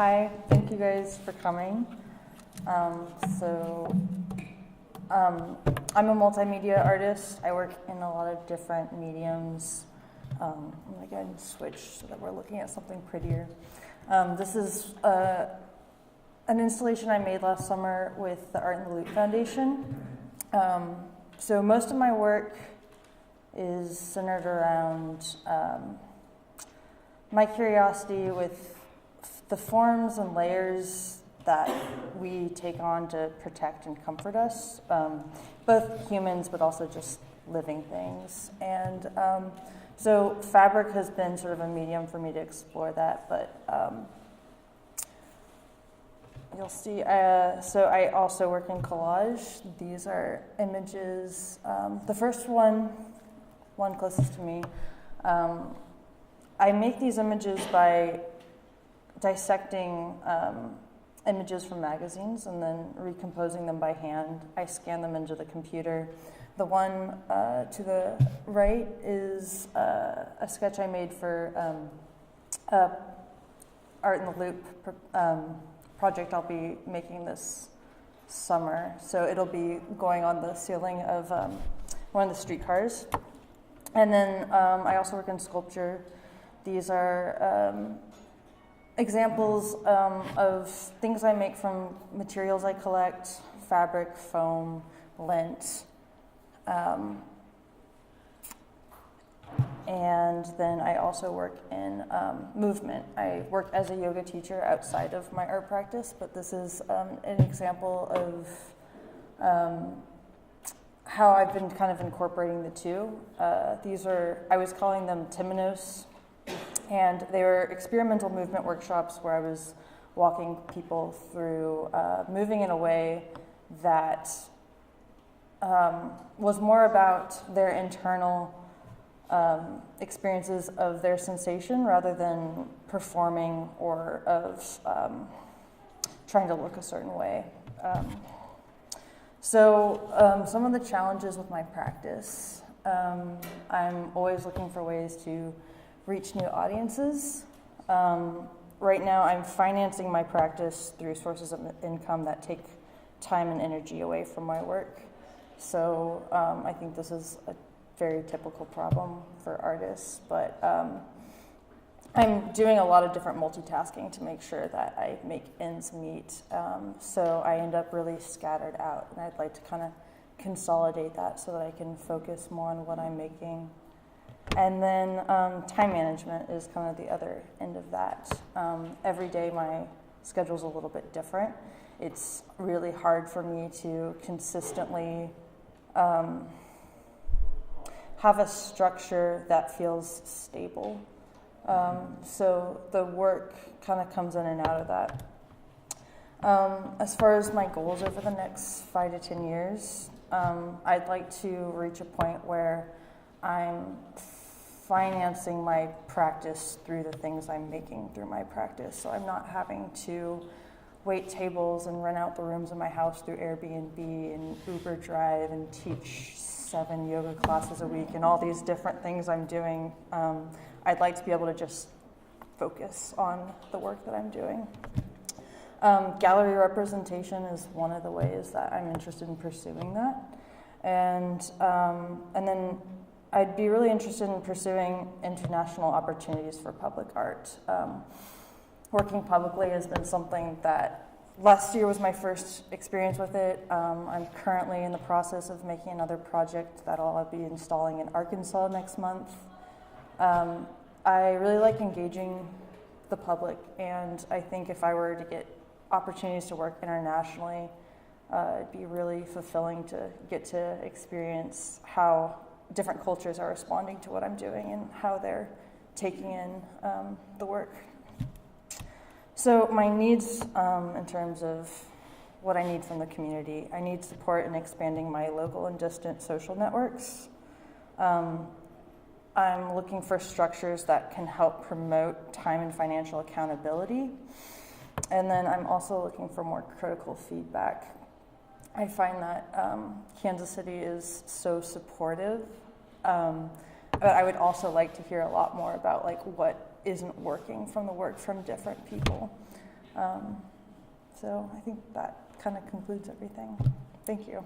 Hi, thank you guys for coming. I'm a multimedia artist. I work in a lot of different mediums. I'm going to go ahead and switch so that we're looking at something prettier. This is an installation I made last summer with the Art in the Loop Foundation. So most of my work is centered around my curiosity with the forms and layers that we take on to protect and comfort us, both humans but also just living things. And so fabric has been sort of a medium for me to explore that, but you'll see, so I also work in collage. These are images. The first one closest to me, I make these images by dissecting images from magazines and then recomposing them by hand. I scan them into the computer. The one to the right is a sketch I made for Art in the Loop project I'll be making this summer. So it'll be going on the ceiling of one of the streetcars. And then I also work in sculpture. These are examples of things I make from materials I collect: fabric, foam, lint. And then I also work in movement. I work as a yoga teacher outside of my art practice, but this is an example of how I've been kind of incorporating the two. These are, I was calling them Timonos, and they were experimental movement workshops where I was walking people through moving in a way that was more about their internal experiences of their sensation rather than performing or of trying to look a certain way. Some of the challenges with my practice, I'm always looking for ways to reach new audiences. Right now I'm financing my practice through sources of income that take time and energy away from my work. So I think this is a very typical problem for artists, but I'm doing a lot of different multitasking to make sure that I make ends meet. So I end up really scattered out, and I'd like to kind of consolidate that so that I can focus more on what I'm making. And then time management is kind of the other end of that. Every day my schedule's a little bit different. It's really hard for me to consistently have a structure that feels stable. So the work kind of comes in and out of that. As far as my goals over the next 5 to 10 years, I'd like to reach a point where I'm financing my practice through the things I'm making through my practice. So I'm not having to wait tables and rent out the rooms in my house through Airbnb and Uber Drive and teach 7 yoga classes a week and all these different things I'm doing. I'd like to be able to just focus on the work that I'm doing. Gallery representation is one of the ways that I'm interested in pursuing that. And then I'd be really interested in pursuing international opportunities for public art. Working publicly has been something that last year was my first experience with it. I'm currently in the process of making another project that I'll be installing in Arkansas next month. I really like engaging the public, and I think if I were to get opportunities to work internationally, it'd be really fulfilling to get to experience how different cultures are responding to what I'm doing and how they're taking in the work. So my needs in terms of what I need from the community, I need support in expanding my local and distant social networks. I'm looking for structures that can help promote time and financial accountability. And then I'm also looking for more critical feedback. I find that Kansas City is so supportive, but I would also like to hear a lot more about like what isn't working from the work from different people. So I think that kind of concludes everything. Thank you.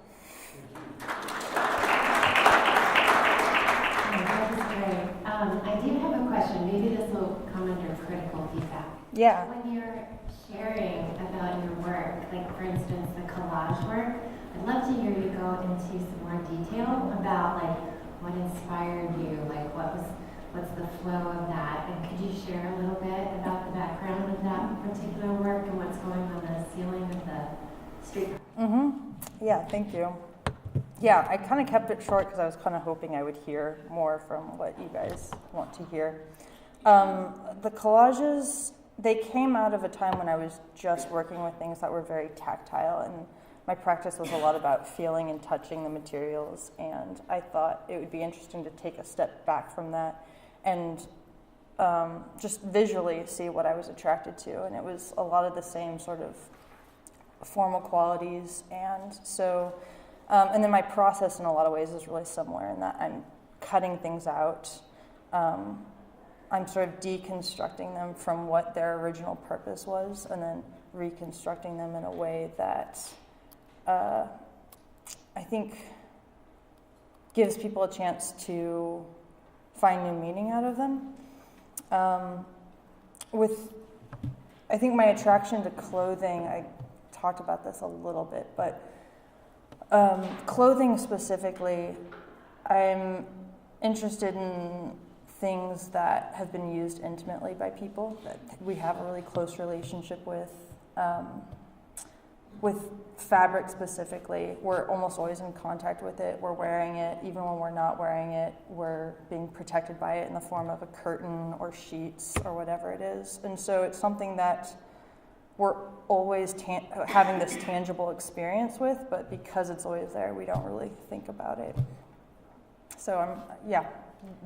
That was great. I do have a question. Maybe this will come under critical feedback. Yeah. When you're sharing about your work, like for instance the collage work, I'd love to hear you go into some more detail about like what inspired you, like what's the flow of that, and could you share a little bit about the background of that particular work and what's going on the ceiling of the street? Yeah, thank you. Yeah, I kind of kept it short because I was kind of hoping I would hear more from what you guys want to hear. The collages, they came out of a time when I was just working with things that were very tactile, and my practice was a lot about feeling and touching the materials, and I thought it would be interesting to take a step back from that and just visually see what I was attracted to, and it was a lot of the same sort of formal qualities, and so and then my process in a lot of ways is really similar in that I'm cutting things out. I'm sort of deconstructing them from what their original purpose was and then reconstructing them in a way that I think gives people a chance to find new meaning out of them. I think my attraction to clothing, I talked about this a little bit, but clothing specifically, I'm interested in things that have been used intimately by people that we have a really close relationship with. With fabric specifically, we're almost always in contact with it. We're wearing it. Even when we're not wearing it, we're being protected by it in the form of a curtain or sheets or whatever it is. And so it's something that we're always having this tangible experience with, but because it's always there, we don't really think about it. So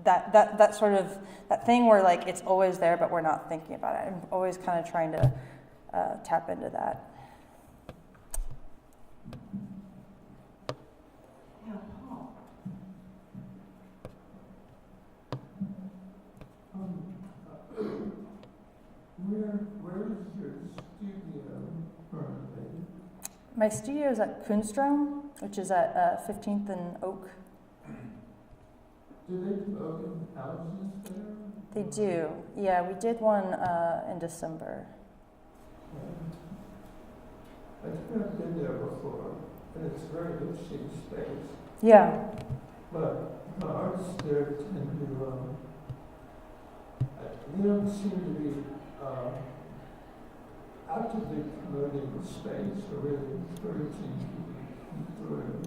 that sort of, that thing where like it's always there, but we're not thinking about it. I'm always kind of trying to tap into that. Where is your studio currently? My studio is at Kunstrom, which is at 15th and Oak. Do they open houses there? They do. Yeah, we did one in December. I think I've been there before, and it's a very interesting space. Yeah. But the artists there tend to, they don't seem to be actively promoting the space or really encouraging people through.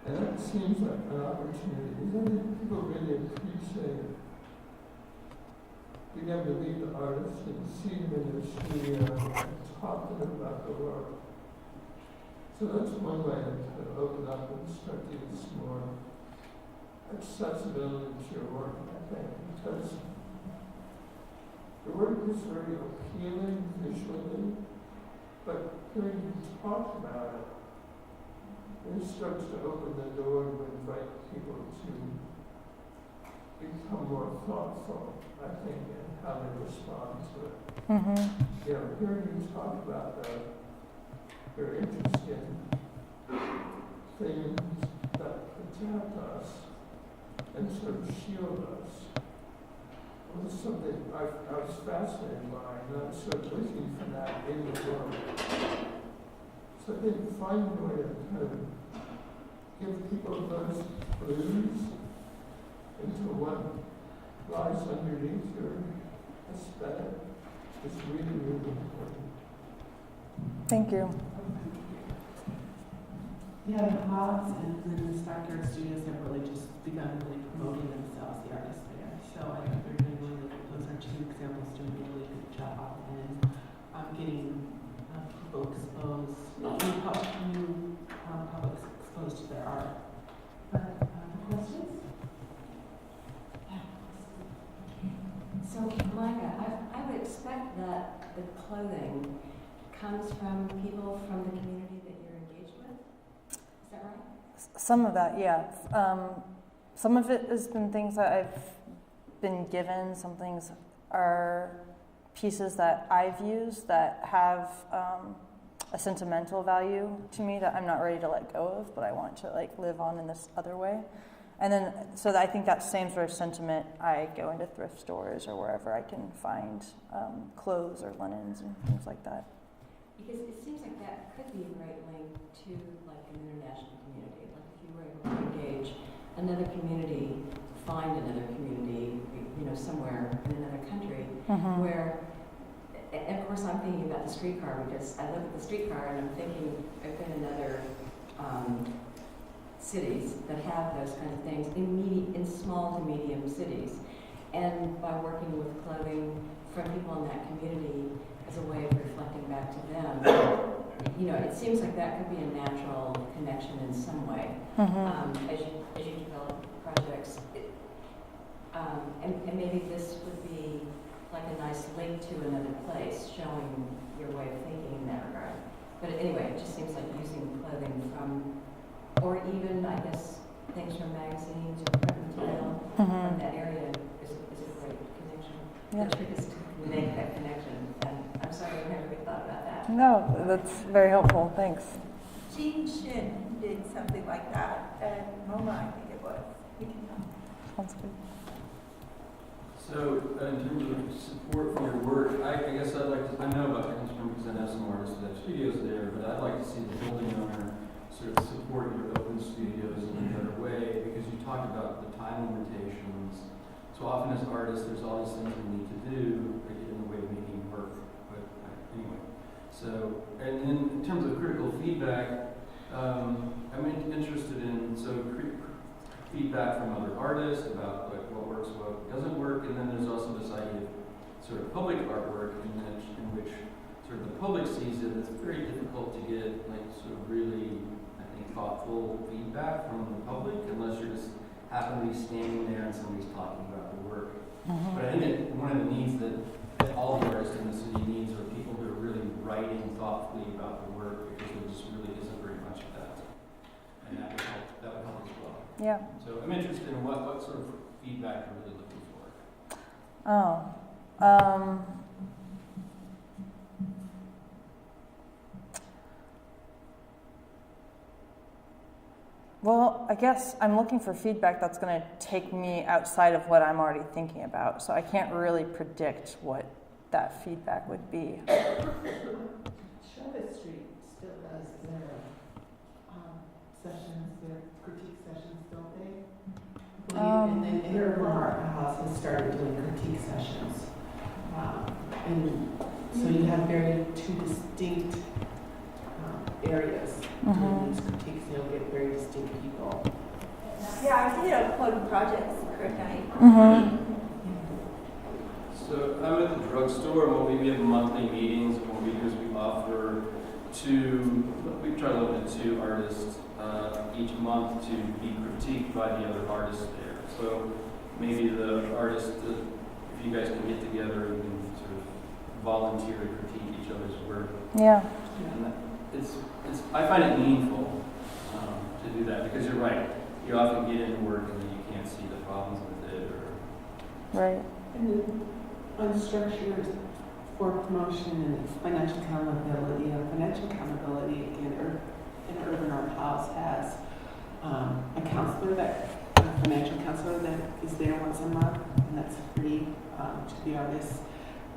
And that seems like an opportunity. I think people really appreciate being able to meet the artists and see them in their studio and talk to them about the work. So that's one way to open up and start getting some more accessibility to your work, I think, because the work is very appealing visually, but hearing you talk about it, it starts to open the door to invite people to become more thoughtful, I think, in how they respond to it. You know, hearing you talk about the very interesting things that protect us and sort of shield us was something I was fascinated by, and I was sort of looking for that in the work. So I think finding a way to kind of give people those clues into what lies underneath your aesthetic is really, really important. Thank you. Yeah, the Hobbs and Lynn's Factor Studios have really just begun really promoting themselves, the artists there. So I think they're doing really good. Those are two examples doing a really good job and getting people exposed, new public exposed to their art. But questions? So, Micah, I would expect that the clothing comes from people from the community that you're engaged with. Is that right? Some of that, yeah. Some of it has been things that I've been given. Some things are pieces that I've used that have a sentimental value to me that I'm not ready to let go of, but I want to like live on in this other way. And then, so I think that same sort of sentiment, I go into thrift stores or wherever I can find clothes or linens and things like that. Because it seems like that could be a great link to like an international community. Like if you were able to engage another community, find another community, you know, somewhere in another country where, and of course I'm thinking about the streetcar because I look at the streetcar and I'm thinking I've been in other cities that have those kind of things in small to medium cities. And by working with clothing from people in that community as a way of reflecting back to them, you know, it seems like that could be a natural connection in some way as you develop projects. And maybe this would be like a nice link to another place, showing your way of thinking in that regard. But anyway, it just seems like using clothing from, or even, I guess, things from magazines or print material from that area is a great connection. Yeah. The trick is to make that connection. And I'm sorry I never really thought about that. No, that's very helpful. Thanks. Jean Shin did something like that at MoMA, I think it was. We can talk. Sounds good. So, in terms of support for your work, I guess I'd like to, I know about Dixon because I know some artists that have studios there, but I'd like to see the building owner sort of support your open studios in a better way, because you talked about the time limitations. So often as artists, there's all these things we need to do that get in the way of making work. But anyway, so, and then in terms of critical feedback, I'm interested in, feedback from other artists about like what works, what doesn't work, and then there's also this idea of sort of public artwork in which sort of the public sees it. It's very difficult to get like sort of really, I think, thoughtful feedback from the public unless you're just happen to be standing there and somebody's talking about the work. But I think that one of the needs that all the artists in the city needs are people who are really writing thoughtfully about the work, because there just really isn't very much of that. And that would help as well. Yeah. So I'm interested in what sort of feedback you're really looking for. Well, I guess I'm looking for feedback that's going to take me outside of what I'm already thinking about. So I can't really predict what that feedback would be. Charlotte Street still does their sessions, their critique sessions, don't they? And then Interval Art House has started doing critique sessions. And so you have two distinct areas doing these critiques, and you'll get very distinct people. Yeah, I did a Clothing Projects current night. So I'm at the drugstore, and we have monthly meetings. What we do is we offer we try to limit to 2 artists each month to be critiqued by the other artists there. So maybe the artist, if you guys can get together, you can sort of volunteer to critique each other's work. Yeah. And I find it meaningful to do that, because you're right. You often get into work and then you can't see the problems with it. Right. And then unstructured for promotion and financial accountability. Financial accountability, again, an urban art house has a financial counselor that is there once a month, and that's free to the artists.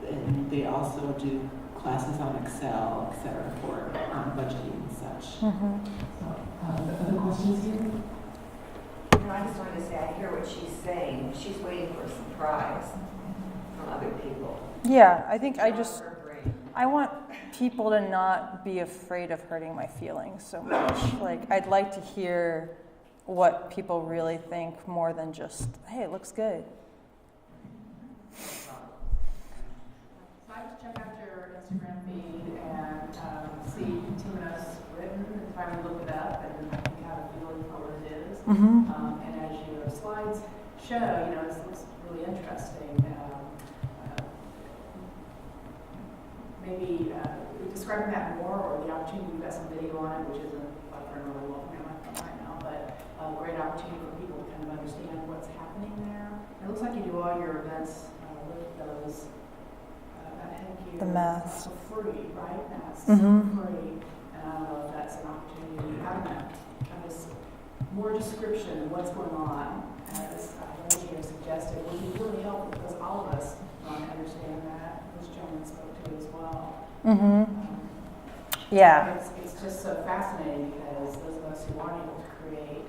And they also do classes on Excel, et cetera, for budgeting and such. So, other questions here? No, I just wanted to say, I hear what she's saying. She's waiting for a surprise from other people. Yeah, I think Not her brain. I want people to not be afraid of hurting my feelings so much. Like, I'd like to hear what people really think more than just, hey, it looks good. So I just check out your Instagram feed and see Timo's written and finally look it up, and I think have a feeling for what it is. And as your slides show, this looks really interesting. Maybe describing that more, or the opportunity, you've got some video on it, which isn't like for really well right now, but a great opportunity for people to kind of understand what's happening there. It looks like you do all your events with those, that here The masks. for free, right? Masks Mhm. for free. And I don't know if that's an opportunity to have that kind of more description of what's going on, as Reggie has suggested, would be really helpful because all of us understand that, which Joan spoke to as well. Mhm. Yeah. It's just so fascinating because those of us who aren't able to create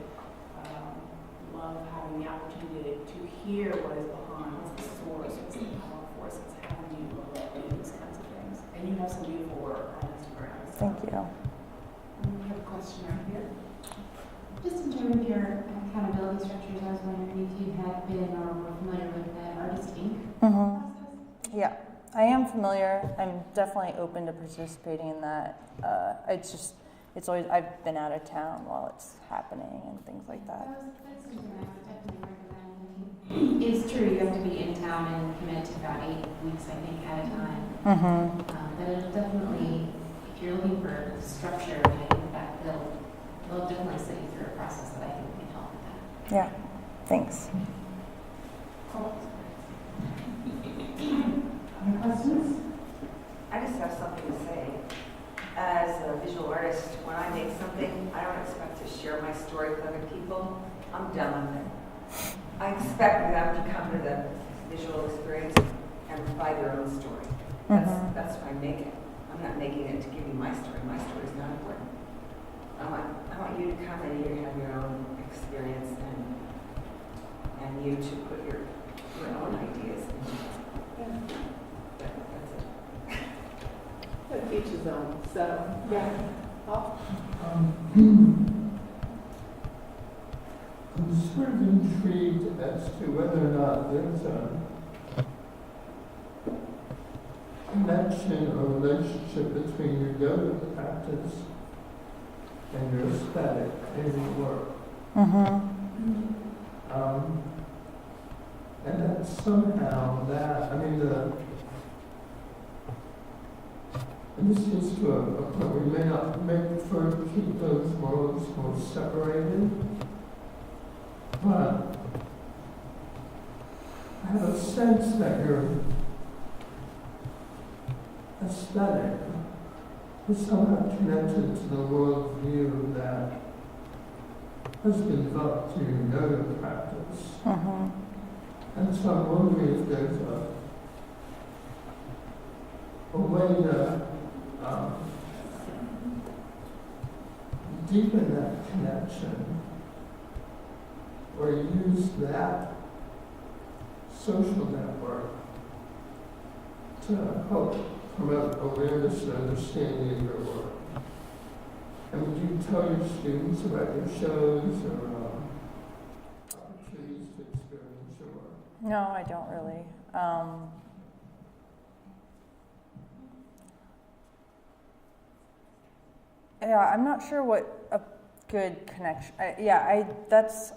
love having the opportunity to hear what is behind, what's the source, what's the power force, it's having you look at these kinds of things. And you have some beautiful work on Instagram. So. Thank you. We have a question right here. Just in terms of your accountability structures, I was wondering if you had been or were familiar with the Artist Inc. Mhm. process? Yeah, I am familiar. I'm definitely open to participating in that. It's always, I've been out of town while it's happening and things like that. That's something I would definitely recommend. It's true, you have to be in town and commit to about 8 weeks, I think, at a time. Mm-hmm. But it'll definitely, if you're looking for structure, I think that they'll definitely set you through a process that I think can help with that. Yeah, thanks. Other questions? I just have something to say. As a visual artist, when I make something, I don't expect to share my story with other people. I'm done with it. I expect them to come to the visual experience and provide their own story. That's why I make it. I'm not making it to give you my story. My story is not important. I want you to come and you have your own experience and you to put your own ideas into it. That's it. Each his own. So, yeah. Paul? I'm sort of intrigued as to whether or not there's a connection or relationship between your yoga practice and your aesthetic in your work. Mm-hmm. And that somehow that, and this is to a point we may not prefer to keep those worlds more separated, but I have a sense that your aesthetic is somehow connected to the worldview that has been developed through your yoga practice. Mm-hmm. And so I'm wondering if there's a way to deepen that connection or use that social network to help promote awareness and understanding of your work. And would you tell your students about your shows or opportunities to experience your work? No, I don't really. Yeah, I'm not sure what a good connection. That's. Go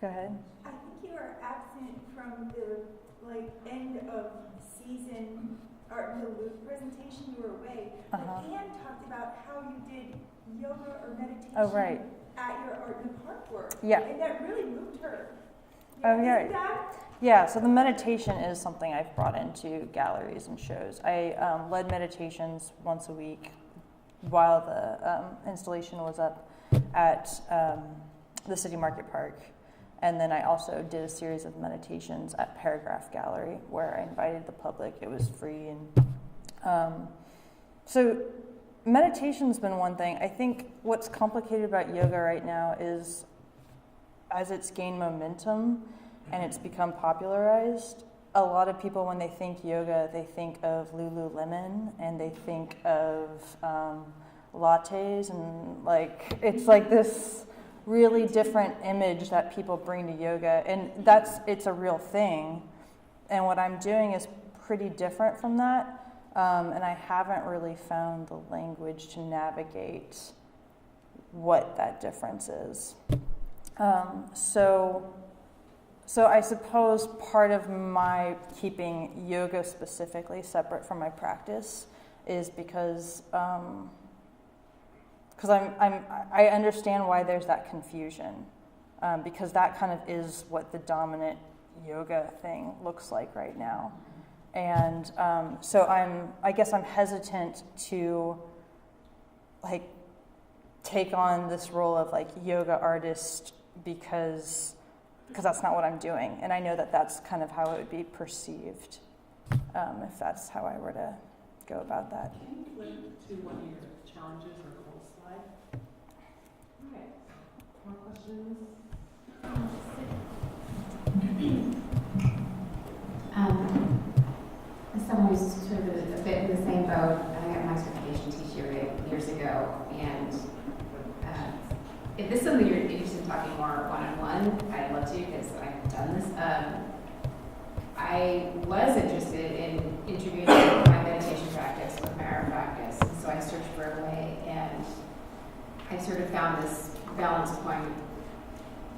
ahead. I think you are absent from the end of season art in the loop presentation. You were away. But Anne talked about how you did yoga or meditation right. at your art in the park work. Yeah. And that really moved her. Yeah. Isn't that? Yeah, so the meditation is something I've brought into galleries and shows. I led meditations once a week while the installation was up at the City Market Park. And then I also did a series of meditations at Paragraph Gallery where I invited the public. It was free. And so meditation's been one thing. I think what's complicated about yoga right now is as it's gained momentum and it's become popularized, a lot of people, when they think yoga, they think of Lululemon and they think of lattes and it's like this really different image that people bring to yoga, and it's a real thing. And what I'm doing is pretty different from that, and I haven't really found the language to navigate what that difference is. So I suppose part of my keeping yoga specifically separate from my practice is because I understand why there's that confusion, because that kind of is what the dominant yoga thing looks like right now. And so I guess I'm hesitant to like take on this role of like yoga artist because that's not what I'm doing. And I know that that's kind of how it would be perceived if that's how I were to go about that. Can you flip to one of your challenges or goals slide? Okay. More questions? As someone who's sort of a bit in the same boat, I got my certification teacher years ago, and if this is something you're interested in talking more one-on-one, I'd love to because I've done this. I was interested in integrating my meditation practice with my art practice, so I searched for a way, and I sort of found this balance point.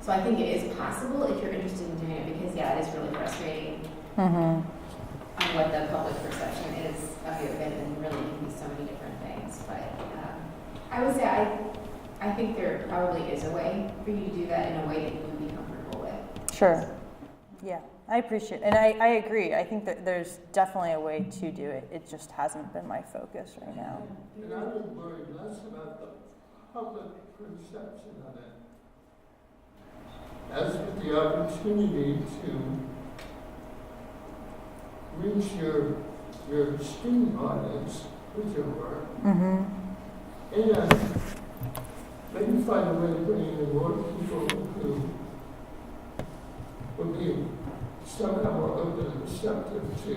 So I think it is possible if you're interested in doing it, because yeah, it is really frustrating on what the public perception is of your event, and really can be so many different things. But I would say I think there probably is a way for you to do that in a way that you would be comfortable with. Sure. Yeah, I appreciate it. And I agree. I think that there's definitely a way to do it. It just hasn't been my focus right now. And I would worry less about the public perception of it, as with the opportunity to reach your student audience with your work, and maybe find a way to bring in more people who would be somehow more open and receptive to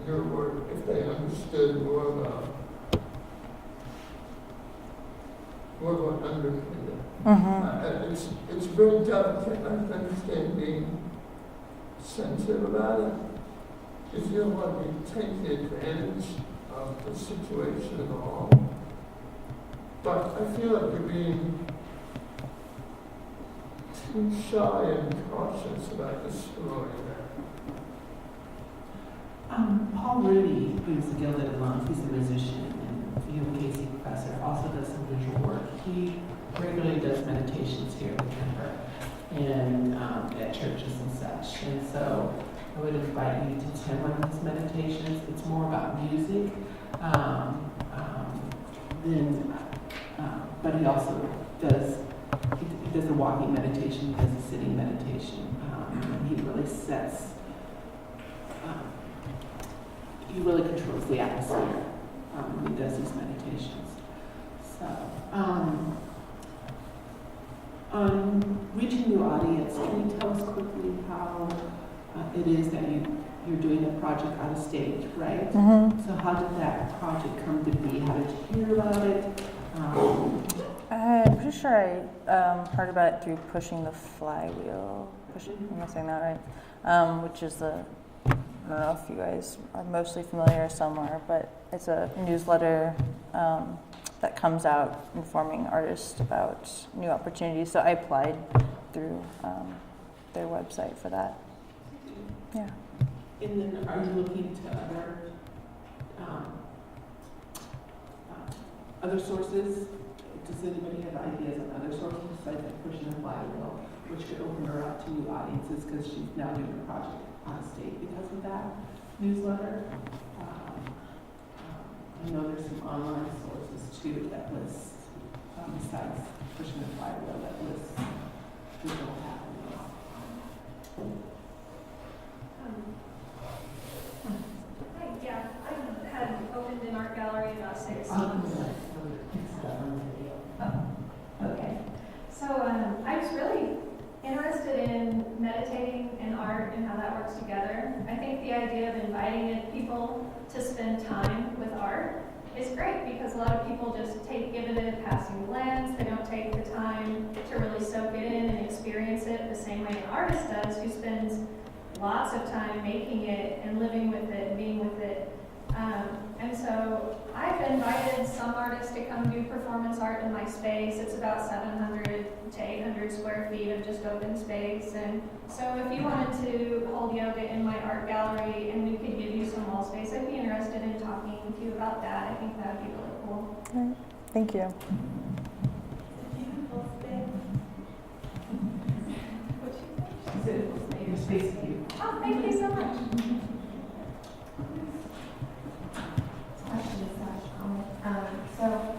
your work if they understood more about what underpinned it. It's very delicate. I understand being sensitive about it. If you don't want to take advantage of the situation at all. But I feel like you're being too shy and cautious about your story there. Paul Rudy, who's a GUILDit alum, he's a musician and KC professor, also does some visual work. He regularly does meditations here in Denver and at churches and such. And so I would invite you to attend one of his meditations. It's more about music, but he also does a walking meditation, he does a sitting meditation. And he really he really controls the atmosphere when he does these meditations. So, on reaching new audience, can you tell us quickly how it is that you're doing a project out of state, right? So how did that project come to be? How did you hear about it? I'm pretty sure I heard about it through Pushing the Flywheel. Am I saying that right? Which is I don't know if you guys are mostly familiar somewhere, but it's a newsletter that comes out informing artists about new opportunities. So I applied through their website for that. Yeah. And then are you looking to other sources? Does anybody have ideas on other sources besides like Pushing the Flywheel, which could open her up to new audiences because she's now doing a project out of state because of that newsletter? I know there's some online sources too that list, besides Pushing the Flywheel, that list digital happening. Hi, yeah, I had opened an art gallery in Los Angeles. Okay. So I was really interested in meditating and art and how that works together. I think the idea of inviting people to spend time with art is great because a lot of people just give it a passing glance. They don't take the time to really soak it in and experience it the same way an artist does, who spends lots of time making it and living with it and being with it. And so I've invited some artists to come do performance art in my space. It's about 700 to 800 square feet of just open space. And so if you wanted to hold yoga in my art gallery and we could give you some wall space, I'd be interested in talking to you about that. I think that would be really cool. All right. Thank you. It's a beautiful space. Stacy, you. Oh, thank you so much. Question / comment. So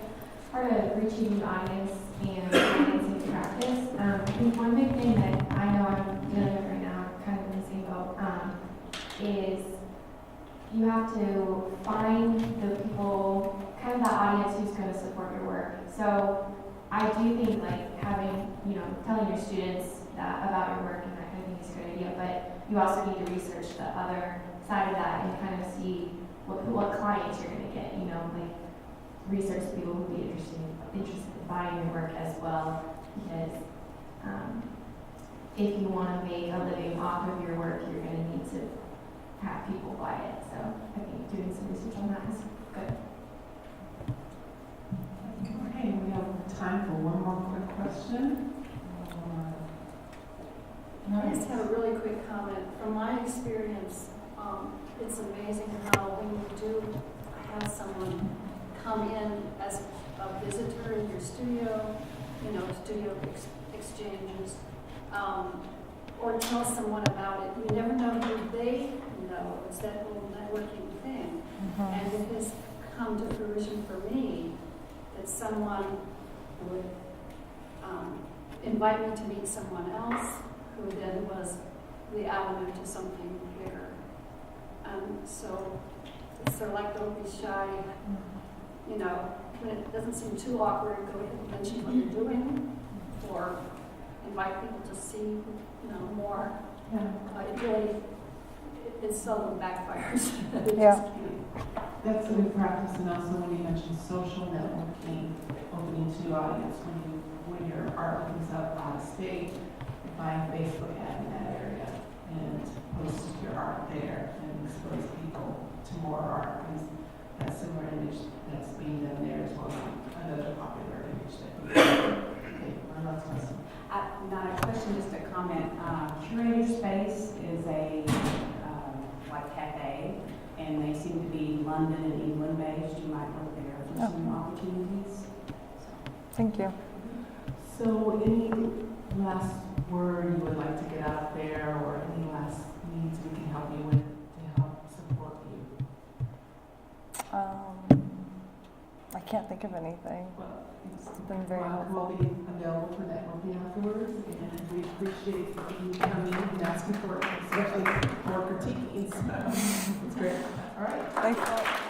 part of reaching the audience and audience in practice, I think one big thing that I know I'm dealing with right now, kind of in the same boat, is you have to find the people, kind of the audience who's going to support your work. So I do think like having, telling your students that about your work and that kind of thing is a good idea, but you also need to research the other side of that and kind of see what clients you're going to get, like research people who would be interested in buying your work as well, because if you want to make a living off of your work, you're going to need to have people buy it. So I think doing some research on that is good. Okay, we have time for one more quick question. I just have a really quick comment. From my experience, it's amazing how when you do have someone come in as a visitor in your studio, studio exchanges, or tell someone about it. You never know who they know. It's that little networking thing. And it has come to fruition for me that someone would invite me to meet someone else who then was the avenue to something bigger. So it's sort of like, don't be shy, when it doesn't seem too awkward, go ahead and mention what you're doing, or invite people to see, more. It really, it seldom backfires. Yeah. That's a good practice, and also when you mentioned social networking, opening to the audience, when your art comes up out of state, find Facebook ad in that area and post your art there and expose people to more art, because that's similar image that's being done there as well. Another popular image that we okay, my last question. Not a question, just a comment. Curator Space is a like cafe, and they seem to be London and England based. You might look there for some opportunities. Thank you. So any last word you would like to get out there, or any last needs we can help you with to help support you? I can't think of anything. Well, It's been very helpful. We'll be available for networking afterwards, and we appreciate you coming and asking for, especially for critiquing. So it's great. All right. Thanks a lot.